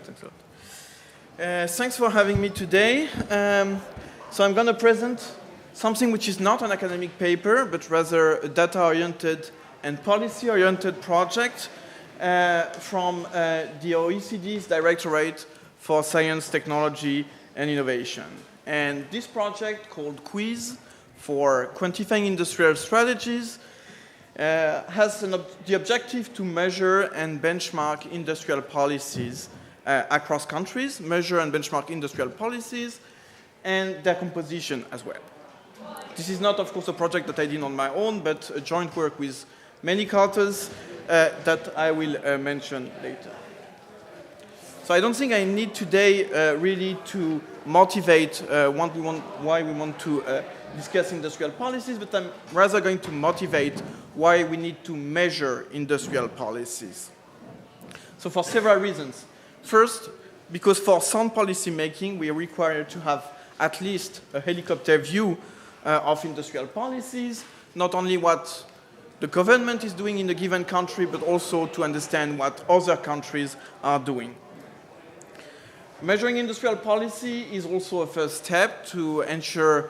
thanks a lot. Thanks for having me today. So I'm going to present something which is not an academic paper, but rather a data-oriented and policy-oriented project from the OECD's Directorate for Science, Technology, and Innovation. And this project, called QUIZ, for Quantifying Industrial Strategies, has the objective to measure and benchmark industrial policies across countries, measure and benchmark industrial policies, and their composition as well. This is not, of course, a project that I did on my own, but a joint work with many co-authors that I will mention later. So I don't think I need today really to motivate why we want to discuss industrial policies, but I'm rather going to motivate why we need to measure industrial policies. So for several reasons. First, because for sound policy making, we are required to have at least a helicopter view of industrial policies, not only what the government is doing in a given country, but also to understand what other countries are doing. Measuring industrial policy is also a first step to ensure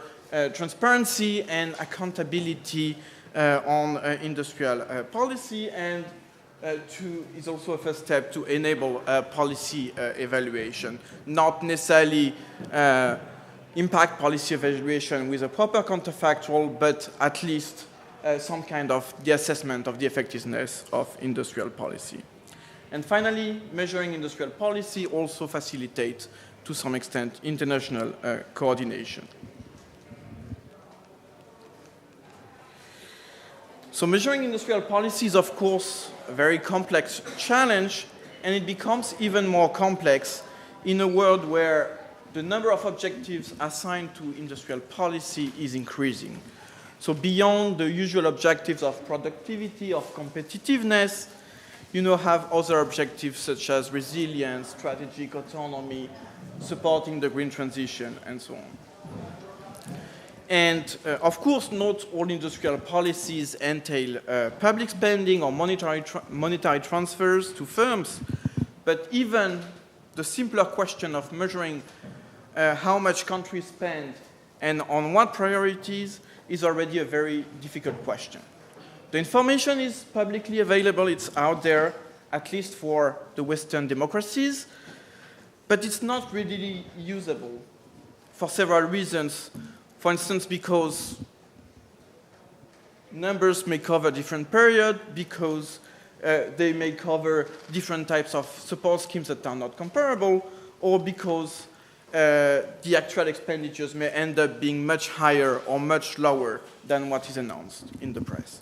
transparency and accountability on industrial policy, and is also a first step to enable policy evaluation, not necessarily impact policy evaluation with a proper counterfactual, but at least some kind of the assessment of the effectiveness of industrial policy. And finally, measuring industrial policy also facilitates, to some extent, international coordination. So measuring industrial policy is, of course, a very complex challenge, and it becomes even more complex in a world where the number of objectives assigned to industrial policy is increasing. So beyond the usual objectives of productivity, of competitiveness, you now have other objectives such as resilience, strategic autonomy, supporting the green transition, and so on. And of course, not all industrial policies entail public spending or monetary transfers to firms, but even the simpler question of measuring how much countries spend and on what priorities is already a very difficult question. The information is publicly available, it's out there, at least for the Western democracies, but it's not really usable for several reasons. For instance, because numbers may cover different periods, because they may cover different types of support schemes that are not comparable, or because the actual expenditures may end up being much higher or much lower than what is announced in the press.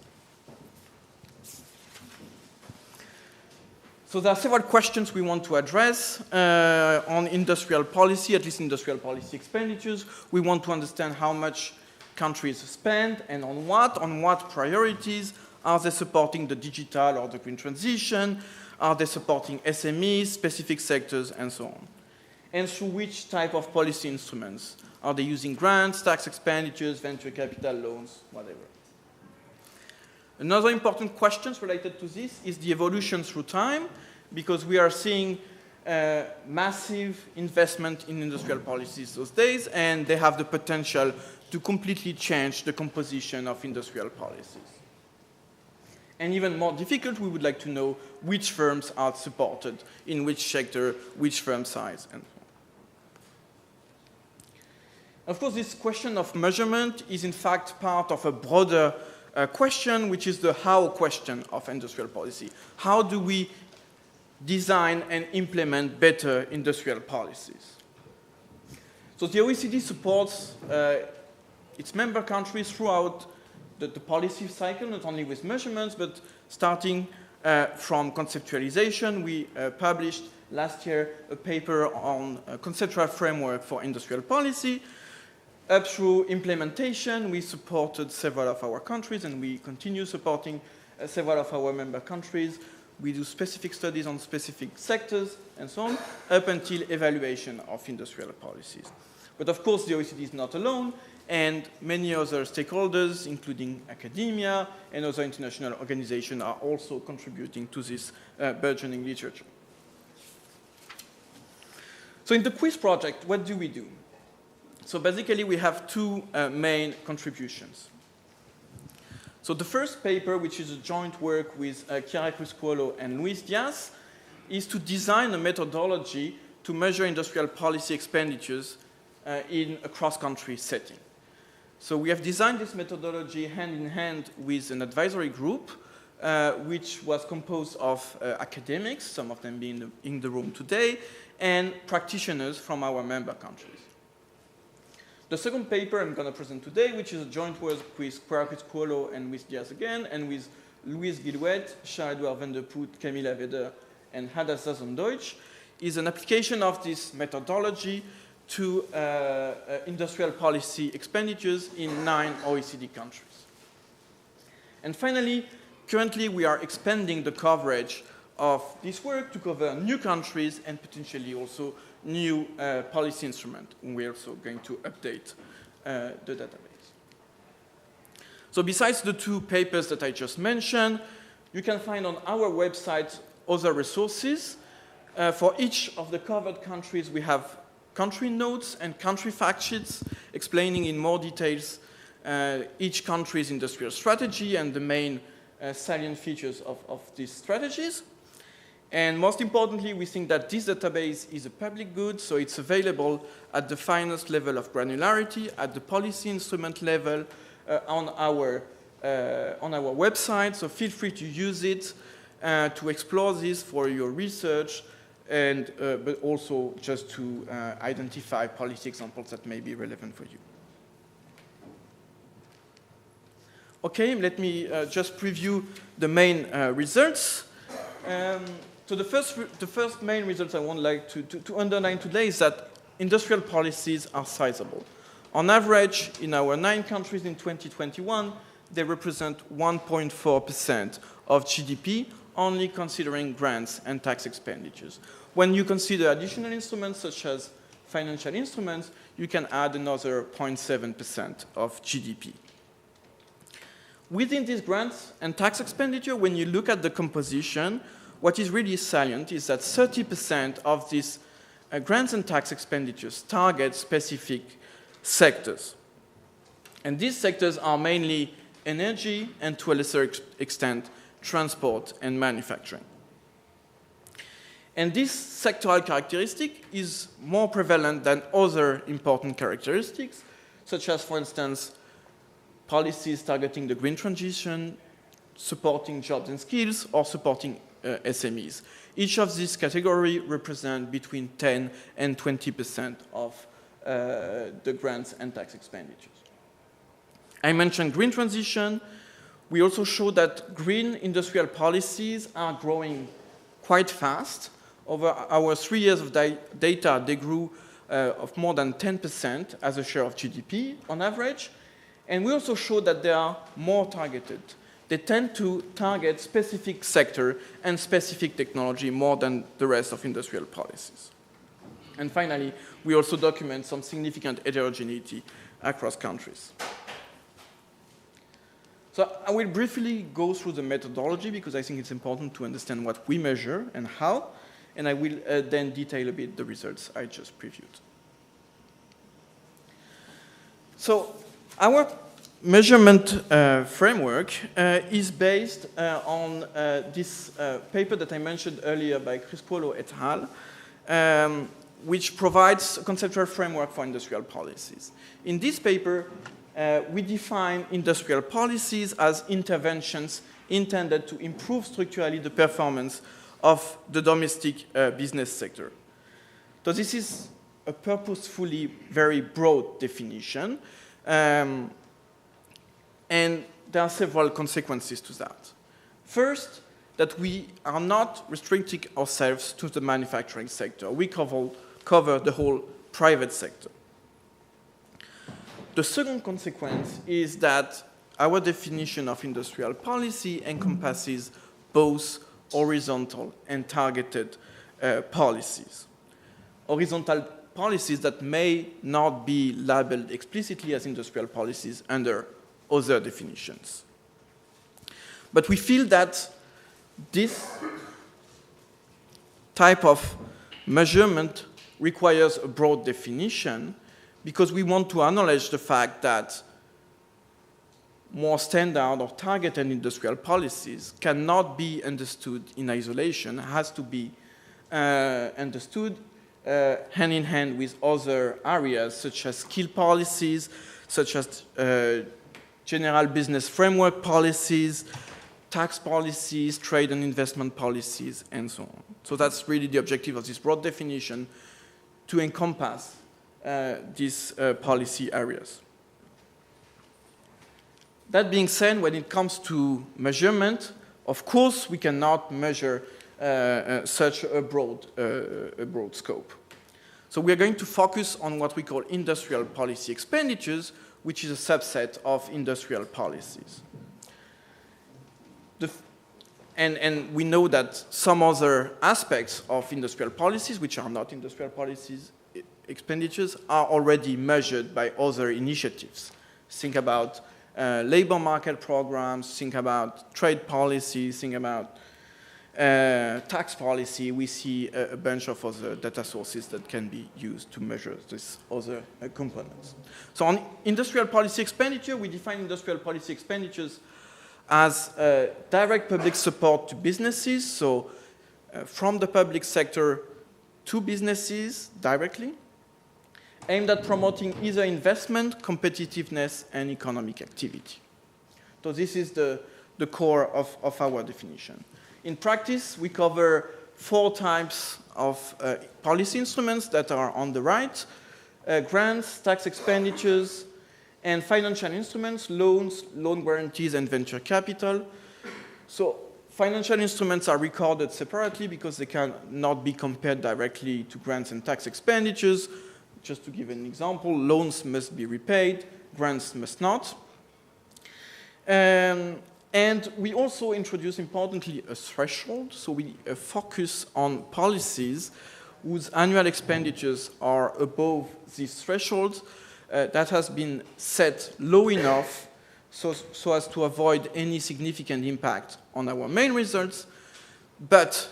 So there are several questions we want to address on industrial policy, at least industrial policy expenditures. We want to understand how much countries spend and on what priorities. Are they supporting the digital or the green transition? Are they supporting SMEs, specific sectors, and so on? And through which type of policy instruments? Are they using grants, tax expenditures, venture capital loans, whatever? Another important question related to this is the evolution through time, because we are seeing massive investment in industrial policies those days, and they have the potential to completely change the composition of industrial policies. And even more difficult, we would like to know which firms are supported, in which sector, which firm size, and so on. Of course, this question of measurement is in fact part of a broader question, which is the how question of industrial policy. How do we design and implement better industrial policies? So the OECD supports its member countries throughout the policy cycle, not only with measurements, but starting from conceptualization. We published last year a paper on a conceptual framework for industrial policy. Up through implementation, we supported several of our countries, and we continue supporting several of our member countries. We do specific studies on specific sectors, and so on, up until evaluation of industrial policies. But of course, the OECD is not alone, and many other stakeholders, including academia and other international organizations, are also contributing to this burgeoning literature. So in the quiz project, what do we do? So basically, we have two main contributions. So the first paper, which is a joint work with Chiara Criscuolo and Luis Diaz, is to design a methodology to measure industrial policy expenditures in a cross-country setting. So we have designed this methodology hand in hand with an advisory group, which was composed of academics, some of them being in the room today, and practitioners from our member countries. The second paper I'm going to present today, which is a joint work with Chiara Criscuolo and with Diaz again, and with Louise Guillouet, Charles-Edouard van der Poot, Camilla Weder, and Hadassah Zondeutsch, is an application of this methodology to industrial policy expenditures in 9 OECD countries. And finally, currently we are expanding the coverage of this work to cover new countries and potentially also new policy instruments. We're also going to update the database. So besides the two papers that I just mentioned, you can find on our website other resources. For each of the covered countries, we have country notes and country fact sheets explaining in more details each country's industrial strategy and the main salient features of these strategies. And most importantly, we think that this database is a public good, so it's available at the finest level of granularity, at the policy instrument level, on our website. So feel free to use it to explore this for your research, and but also just to identify policy examples that may be relevant for you. Okay, let me just preview the main results. So the first main results I would like to underline today is that industrial policies are sizable. On average, in our 9 countries in 2021, they represent 1.4% of GDP, only considering grants and tax expenditures. When you consider additional instruments, such as financial instruments, you can add another 0.7% of GDP. Within these grants and tax expenditure, when you look at the composition, what is really salient is that 30% of these grants and tax expenditures target specific sectors. And these sectors are mainly energy and, to a lesser extent, transport and manufacturing. And this sectoral characteristic is more prevalent than other important characteristics, such as, for instance, policies targeting the green transition, supporting jobs and skills, or supporting SMEs. Each of these categories represent between 10 and 20% of the grants and tax expenditures. I mentioned green transition. We also show that green industrial policies are growing quite fast. Over our 3 years of data, they grew of more than 10% as a share of GDP on average. And we also show that they are more targeted. They tend to target specific sector and specific technology more than the rest of industrial policies. And finally, we also document some significant heterogeneity across countries. So I will briefly go through the methodology because I think it's important to understand what we measure and how, and I will then detail a bit the results I just previewed. So our measurement framework is based on this paper that I mentioned earlier by Criscuolo et al., which provides a conceptual framework for industrial policies. In this paper, we define industrial policies as interventions intended to improve structurally the performance of the domestic business sector. So this is a purposefully very broad definition. And there are several consequences to that. First, that we are not restricting ourselves to the manufacturing sector. We cover the whole private sector. The second consequence is that our definition of industrial policy encompasses both horizontal and targeted policies. Horizontal policies that may not be labeled explicitly as industrial policies under other definitions. But we feel that this type of measurement requires a broad definition because we want to acknowledge the fact that more standard or targeted industrial policies cannot be understood in isolation, has to be understood hand in hand with other areas such as skill policies, such as general business framework policies, tax policies, trade and investment policies, and so on. So that's really the objective of this broad definition, to encompass these policy areas. That being said, when it comes to measurement, of course we cannot measure such a broad scope. So we are going to focus on what we call industrial policy expenditures, which is a subset of industrial policies. And we know that some other aspects of industrial policies, which are not industrial policies expenditures, are already measured by other initiatives. Think about labor market programs, think about trade policy, think about tax policy. We see a bunch of other data sources that can be used to measure these other components. So on industrial policy expenditure, we define industrial policy expenditures as direct public support to businesses, so from the public sector to businesses directly, aimed at promoting either investment, competitiveness, and economic activity. So this is the core of our definition. In practice, we cover 4 types of policy instruments that are on the right: grants, tax expenditures, and financial instruments, loans, loan guarantees, and venture capital. So financial instruments are recorded separately because they cannot be compared directly to grants and tax expenditures. Just to give an example, loans must be repaid, grants must not. And we also introduce, importantly, a threshold. So we focus on policies whose annual expenditures are above these thresholds. That has been set low enough so as to avoid any significant impact on our main results, but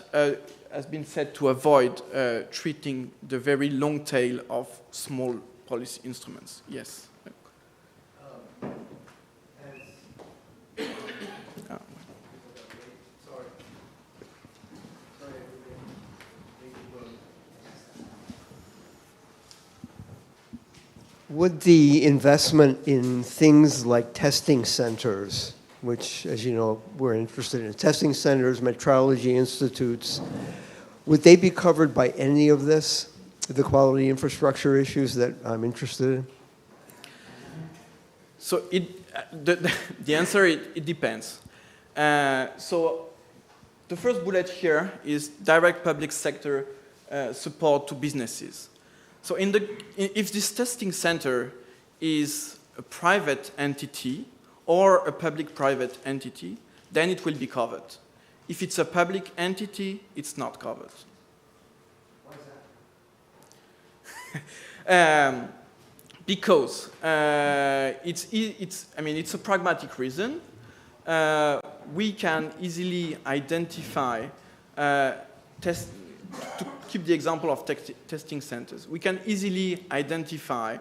has been set to avoid treating the very long tail of small policy instruments. Yes? Would the investment in things like testing centers, which, as you know, we're interested in testing centers, metrology institutes, would they be covered by any of this, the quality infrastructure issues that I'm interested in? So the answer, it depends. So the first bullet here is direct public sector support to businesses. So if this testing center is a private entity or a public-private entity, then it will be covered. If it's a public entity, it's not covered. Why is that? Because it's a pragmatic reason. We can easily identify to keep the example of testing centers, we can easily identify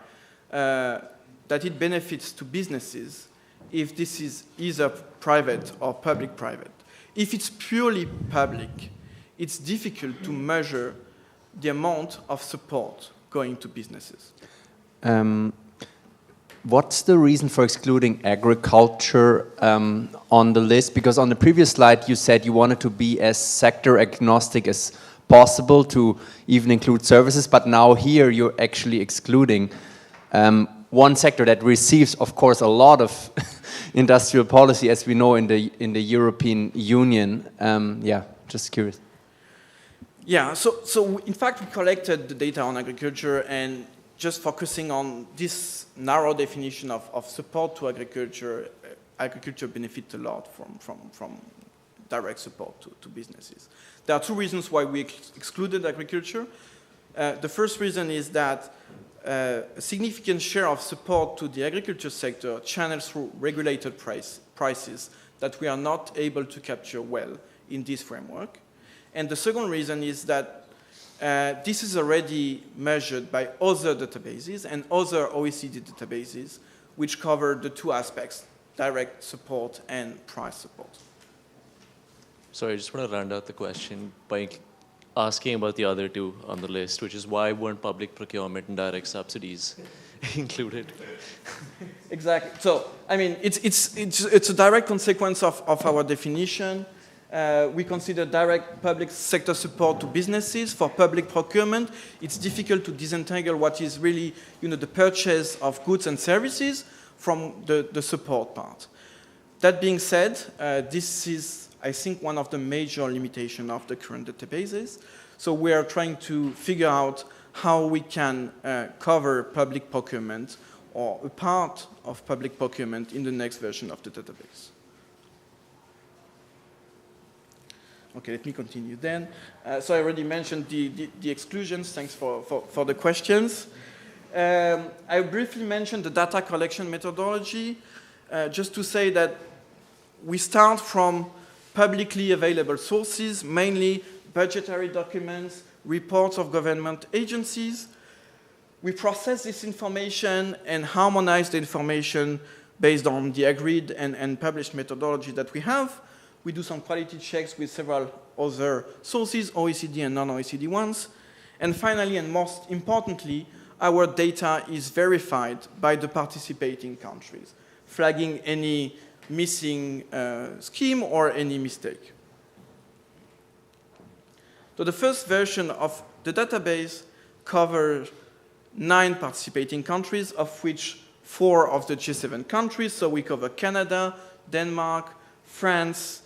that it benefits to businesses if this is either private or public-private. If it's purely public, it's difficult to measure the amount of support going to businesses. What's the reason for excluding agriculture on the list? Because on the previous slide you said you wanted to be as sector agnostic as possible to even include services, but now here you're actually excluding one sector that receives, of course, a lot of industrial policy, as we know in the European Union. Yeah, just curious. Yeah, so in fact we collected the data on agriculture, and just focusing on this narrow definition of support to agriculture, agriculture benefits a lot from direct support to businesses. There are 2 reasons why we excluded agriculture. The first reason is that a significant share of support to the agriculture sector channels through regulated prices that we are not able to capture well in this framework. And the second reason is that This is already measured by other databases and other OECD databases, which cover the two aspects, direct support and price support. Sorry, I just want to round out the question by asking about the other two on the list, which is why weren't public procurement and direct subsidies included? Exactly. So, I mean, it's a direct consequence of our definition. We consider direct public sector support to businesses. For public procurement, it's difficult to disentangle what is really, the purchase of goods and services from the support part. That being said, this is, I think, one of the major limitations of the current databases. So we are trying to figure out how we can cover public procurement or a part of public procurement in the next version of the database. Okay, let me continue then. So I already mentioned the exclusions. Thanks for the questions. I briefly mentioned the data collection methodology, just to say that we start from publicly available sources, mainly budgetary documents, reports of government agencies. We process this information and harmonize the information based on the agreed and published methodology that we have. We do some quality checks with several other sources, OECD and non-OECD ones. And finally, and most importantly, our data is verified by the participating countries, flagging any missing scheme or any mistake. So the first version of the database covers 9 participating countries, of which 4 of the G7 countries. So we cover Canada, Denmark, France,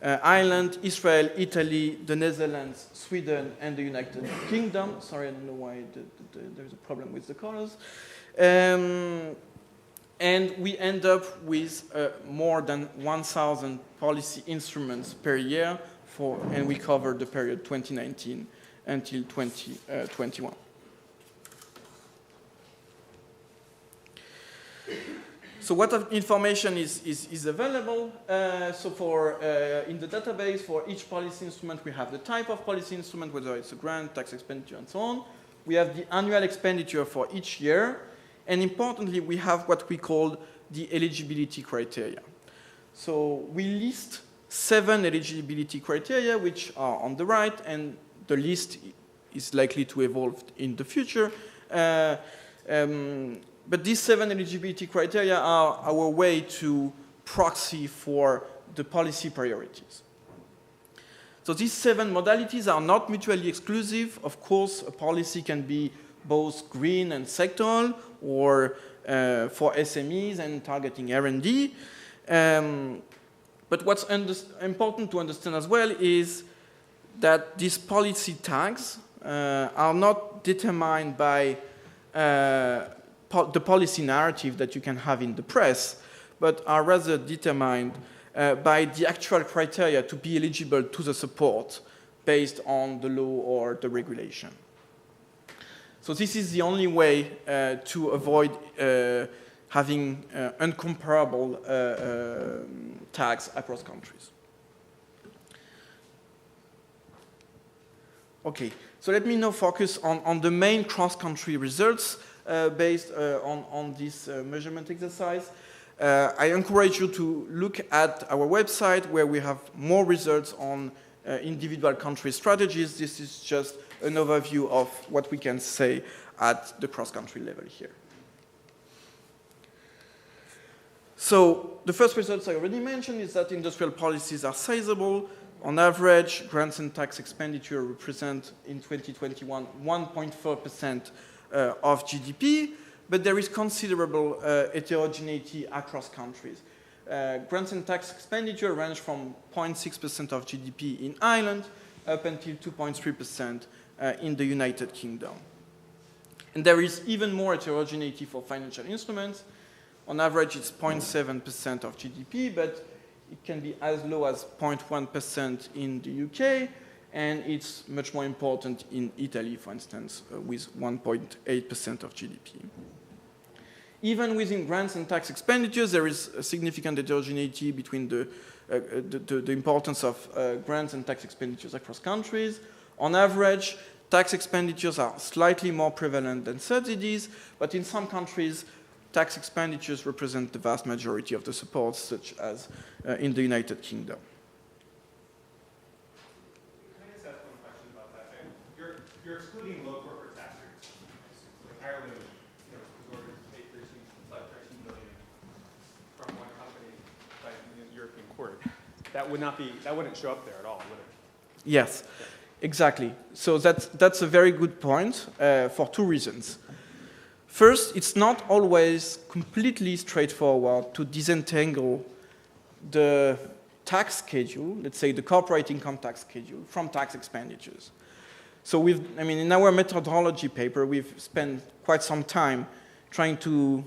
Ireland, Israel, Italy, the Netherlands, Sweden, and the United Kingdom. Sorry, I don't know why there's a problem with the colors. And we end up with more than 1,000 policy instruments per year, and we cover the period 2019 until 2021. So what information is available? So in the database, for each policy instrument, we have the type of policy instrument, whether it's a grant, tax expenditure, and so on. We have the annual expenditure for each year. And importantly, we have what we call the eligibility criteria. So we list 7 eligibility criteria, which are on the right, and the list is likely to evolve in the future. But these 7 eligibility criteria are our way to proxy for the policy priorities. So these 7 modalities are not mutually exclusive. Of course, a policy can be both green and sectoral, or for SMEs and targeting R&D. But what's important to understand as well is that these policy tags are not determined by the policy narrative that you can have in the press, but are rather determined by the actual criteria to be eligible to the support based on the law or the regulation. So this is the only way to avoid having uncomparable tags across countries. Okay, so let me now focus on the main cross-country results based on this measurement exercise. I encourage you to look at our website where we have more results on individual country strategies. This is just an overview of what we can say at the cross-country level here. So the first results I already mentioned is that industrial policies are sizable. On average, grants and tax expenditure represent in 2021 1.4% of GDP, but there is considerable heterogeneity across countries. Grants and tax expenditure range from 0.6% of GDP in Ireland up until 2.3% in the United Kingdom. And there is even more heterogeneity for financial instruments. On average, it's 0.7% of GDP, but it can be as low as 0.1% in the UK, and it's much more important in Italy, for instance, with 1.8% of GDP. Even within grants and tax expenditures, there is a significant heterogeneity between the importance of grants and tax expenditures across countries. On average, tax expenditures are slightly more prevalent than subsidies, but in some countries, tax expenditures represent the vast majority of the supports, such as in the United Kingdom. Can I just ask one question about that? You're excluding low corporate tax rates. Like Ireland, was ordered to pay 13 billion from one company by the European Court. That wouldn't show up there at all, would it? Yes, exactly. So that's a very good point for two reasons. First, it's not always completely straightforward to disentangle the tax schedule, let's say the corporate income tax schedule, from tax expenditures. So in our methodology paper, we've spent quite some time trying to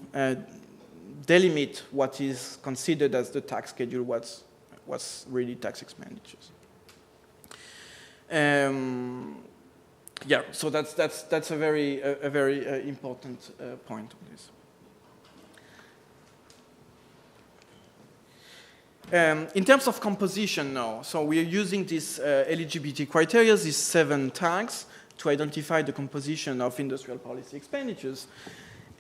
delimit what is considered as the tax schedule, what's really tax expenditures. Yeah, so that's a very important point of this. In terms of composition now, so we are using this eligibility criteria, these 7 tags, to identify the composition of industrial policy expenditures.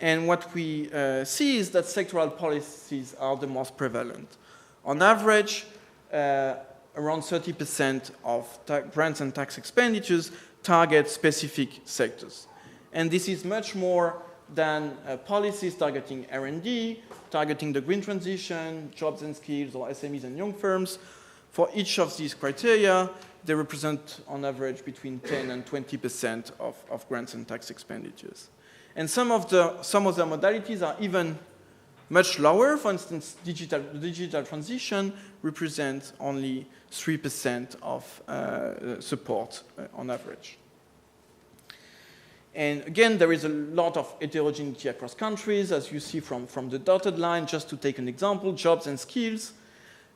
And what we see is that sectoral policies are the most prevalent. On average, around 30% of grants and tax expenditures target specific sectors. And this is much more than policies targeting R&D, targeting the green transition, jobs and skills, or SMEs and young firms. For each of these criteria, they represent on average between 10 and 20% of grants and tax expenditures. And some of the modalities are even much lower. For instance, digital transition represents only 3% of support on average. And again, there is a lot of heterogeneity across countries, as you see from the dotted line. Just to take an example, jobs and skills.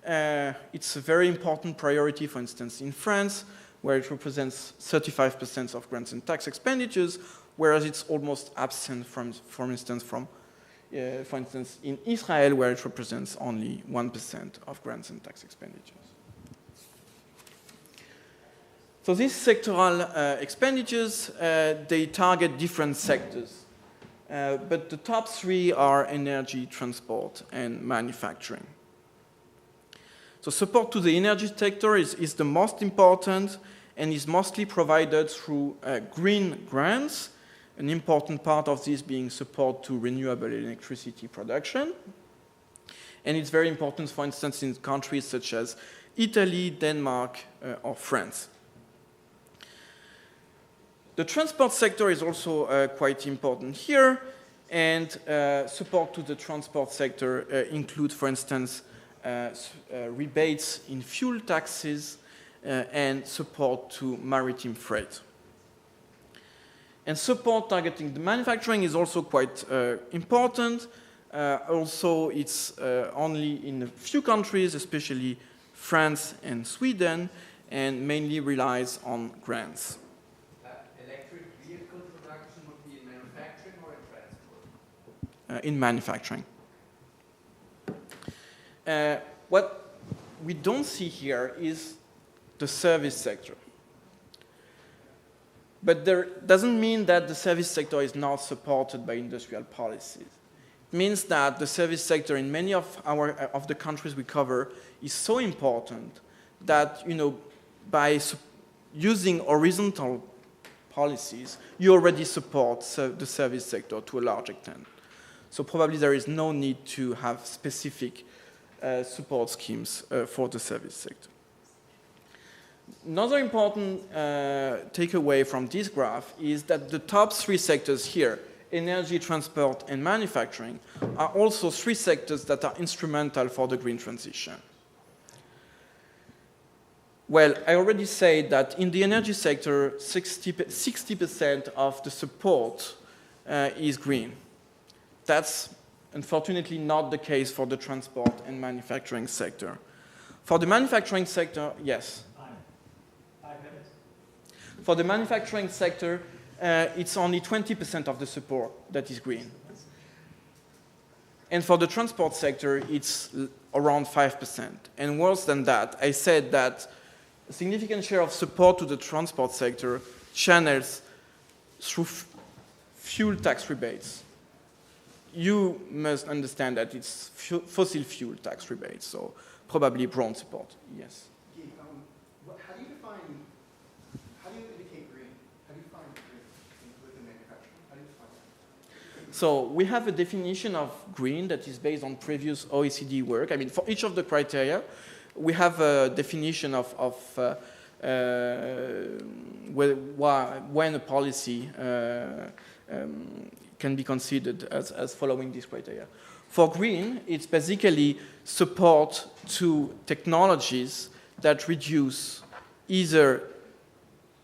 It's a very important priority, for instance, in France, where it represents 35% of grants and tax expenditures, whereas it's almost absent, for instance, in Israel, where it represents only 1% of grants and tax expenditures. So these sectoral expenditures, they target different sectors. But the top 3 are energy, transport, and manufacturing. So support to the energy sector is the most important and is mostly provided through green grants, an important part of this being support to renewable electricity production. And it's very important, for instance, in countries such as Italy, Denmark, or France. The transport sector is also quite important here, and support to the transport sector include, for instance, rebates in fuel taxes and support to maritime freight. And support targeting the manufacturing is also quite important. Also, it's only in a few countries, especially France and Sweden, and mainly relies on grants. Electric vehicle production would be in manufacturing or in transport? In manufacturing. What we don't see here is the service sector. But that doesn't mean that the service sector is not supported by industrial policies. It means that the service sector in many of the countries we cover is so important that, by using horizontal policies, you already support the service sector to a large extent. So probably there is no need to have specific support schemes for the service sector. Another important takeaway from this graph is that the top 3 sectors here, energy, transport, and manufacturing, are also 3 sectors that are instrumental for the green transition. Well, I already said that in the energy sector, 60% of the support is green. That's unfortunately not the case for the transport and manufacturing sector. For the manufacturing sector, yes. 5 minutes. For the manufacturing sector, it's only 20% of the support that is green. And for the transport sector, it's around 5%. And worse than that, I said that a significant share of support to the transport sector channels through fuel tax rebates. You must understand that it's fossil fuel tax rebates, so probably brown support. Yes. How do you indicate green? How do you find green within manufacturing? How do you define that? So we have a definition of green that is based on previous OECD work. I mean, for each of the criteria, we have a definition of when a policy can be considered as following this criteria. For green, it's basically support to technologies that reduce either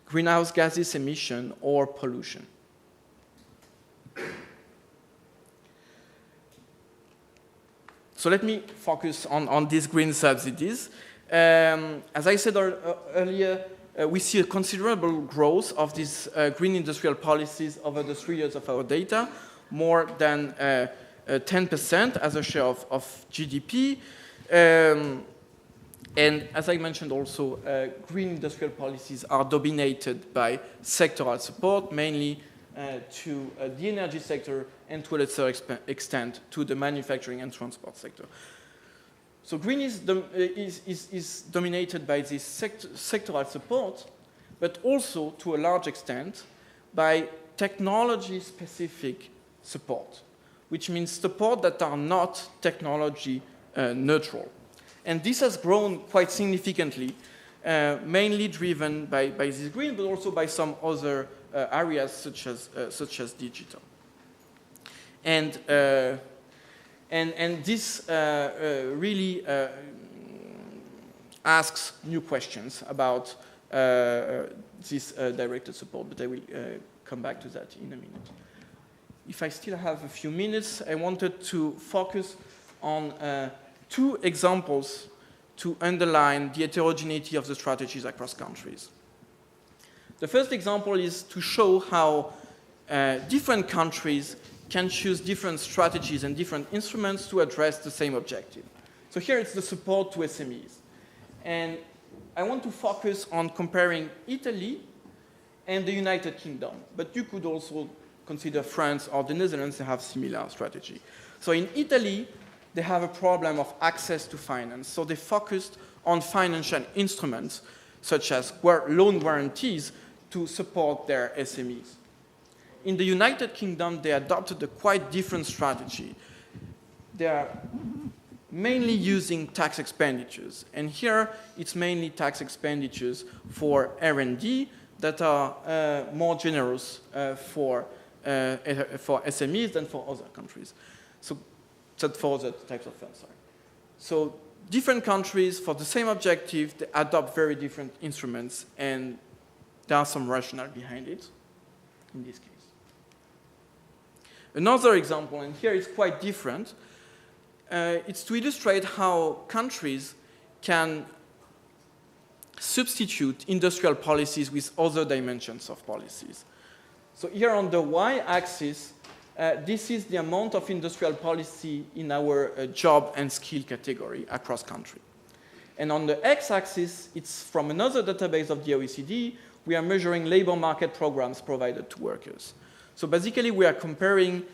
greenhouse gases emission or pollution. So let me focus on these green subsidies. As I said earlier, we see a considerable growth of these green industrial policies over the 3 years of our data, more than 10% as a share of GDP. And as I mentioned also, green industrial policies are dominated by sectoral support, mainly to the energy sector and to a lesser extent to the manufacturing and transport sector. So green is dominated by this sectoral support, but also to a large extent by technology-specific support, which means support that are not technology neutral. And this has grown quite significantly, mainly driven by this green, but also by some other areas such as digital. And this really asks new questions about this directed support, but I will come back to that in a minute. If I still have a few minutes, I wanted to focus on 2 examples to underline the heterogeneity of the strategies across countries. The first example is to show how different countries can choose different strategies and different instruments to address the same objective. So here it's the support to SMEs. And I want to focus on comparing Italy and the United Kingdom, but you could also consider France or the Netherlands. They have similar strategy. So in Italy, they have a problem of access to finance, so they focused on financial instruments such as loan guarantees to support their SMEs. In the United Kingdom, they adopted a quite different strategy. They are mainly using tax expenditures. And here, it's mainly tax expenditures for R&D that are more generous for SMEs than for other countries. So for other types of funds, sorry. So different countries, for the same objective, they adopt very different instruments, and there are some rationale behind it in this case. Another example, and here it's quite different, it's to illustrate how countries can substitute industrial policies with other dimensions of policies. So here on the y-axis, this is the amount of industrial policy in our job and skill category across country. And on the x-axis, it's from another database of the OECD. We are measuring labor market programs provided to workers. So basically, we are comparing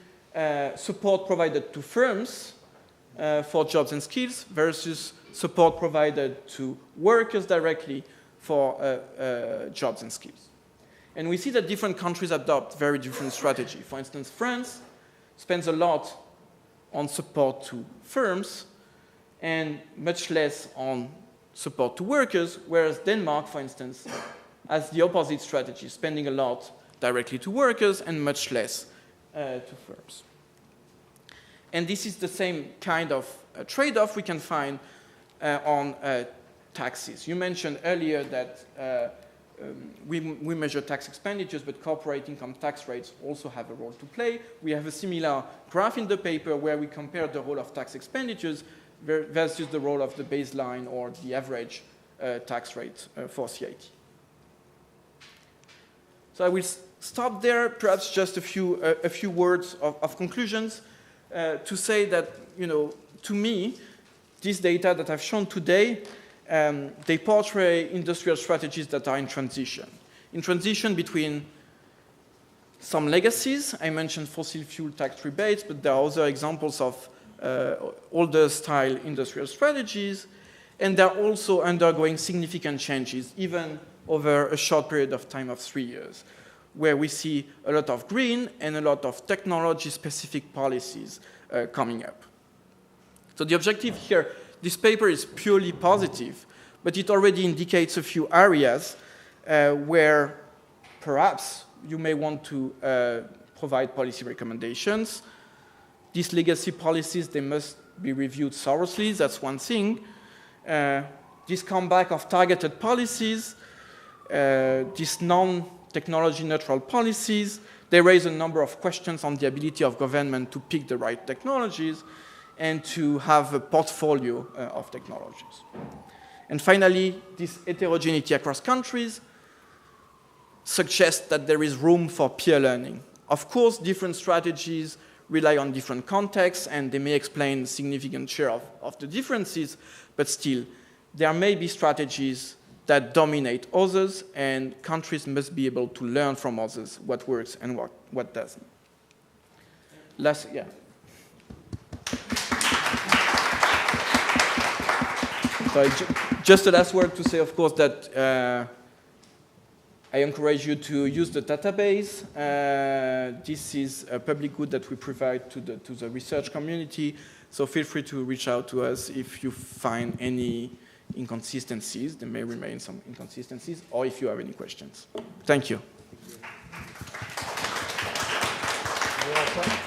support provided to firms for jobs and skills versus support provided to workers directly for jobs and skills. And we see that different countries adopt very different strategy. For instance, France spends a lot on support to firms and much less on support to workers, whereas Denmark, for instance, has the opposite strategy, spending a lot directly to workers and much less to firms. And this is the same kind of trade-off we can find on taxes. You mentioned earlier that we measure tax expenditures, but corporate income tax rates also have a role to play. We have a similar graph in the paper where we compare the role of tax expenditures versus the role of the baseline or the average tax rate for CIT. So I will stop there, perhaps just a few words of conclusions to say that, to me, these data that I've shown today, they portray industrial strategies that are in transition. in transition between some legacies. I mentioned fossil fuel tax rebates, but there are other examples of older style industrial strategies, and they're also undergoing significant changes, even over a short period of time of 3 years, where we see a lot of green and a lot of technology-specific policies coming up. So the objective here, this paper is purely positive, but it already indicates a few areas where perhaps you may want to provide policy recommendations. These legacy policies, they must be reviewed thoroughly, that's one thing. This comeback of targeted policies, these non-technology neutral policies, they raise a number of questions on the ability of government to pick the right technologies and to have a portfolio of technologies. And finally, this heterogeneity across countries suggests that there is room for peer learning. Of course, different strategies rely on different contexts, and they may explain a significant share of the differences, but still, there may be strategies that dominate others, and countries must be able to learn from others what works and what doesn't. So just a last word to say, of course, that I encourage you to use the database. This is a public good that we provide to the research community, so feel free to reach out to us if you find any inconsistencies. There may remain some inconsistencies, or if you have any questions. Thank you. You're welcome.